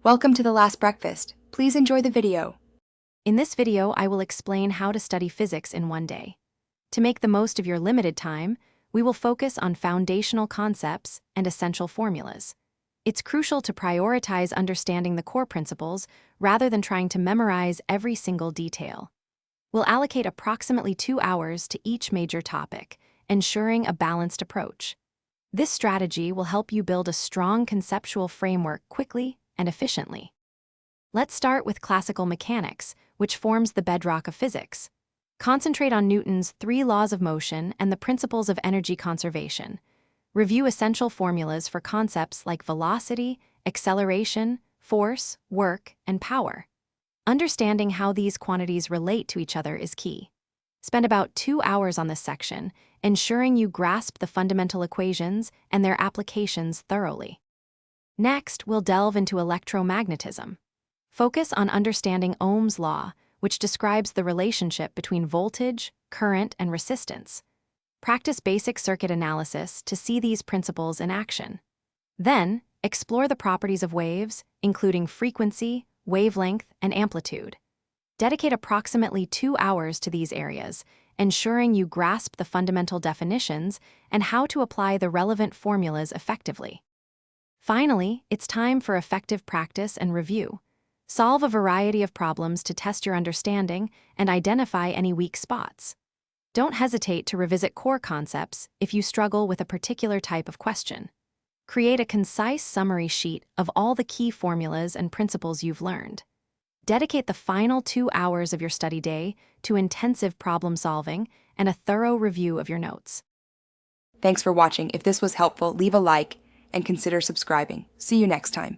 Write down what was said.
Welcome to The Last Breakfast. Please enjoy the video. In this video, I will explain how to study physics in one day. To make the most of your limited time, we will focus on foundational concepts and essential formulas. It's crucial to prioritize understanding the core principles rather than trying to memorize every single detail. We'll allocate approximately 2 hours to each major topic, ensuring a balanced approach. This strategy will help you build a strong conceptual framework quickly and efficiently. Let's start with classical mechanics, which forms the bedrock of physics. Concentrate on Newton's 3 laws of motion and the principles of energy conservation. Review essential formulas for concepts like velocity, acceleration, force, work, and power. Understanding how these quantities relate to each other is key. Spend about 2 hours on this section, ensuring you grasp the fundamental equations and their applications thoroughly. Next, we'll delve into electromagnetism. Focus on understanding Ohm's law, which describes the relationship between voltage, current, and resistance. Practice basic circuit analysis to see these principles in action. Then, explore the properties of waves, including frequency, wavelength, and amplitude. Dedicate approximately 2 hours to these areas, ensuring you grasp the fundamental definitions and how to apply the relevant formulas effectively. Finally, it's time for effective practice and review. Solve a variety of problems to test your understanding and identify any weak spots. Don't hesitate to revisit core concepts if you struggle with a particular type of question. Create a concise summary sheet of all the key formulas and principles you've learned. Dedicate the final 2 hours of your study day to intensive problem solving and a thorough review of your notes. Thanks for watching. If this was helpful, leave a like and consider subscribing. See you next time.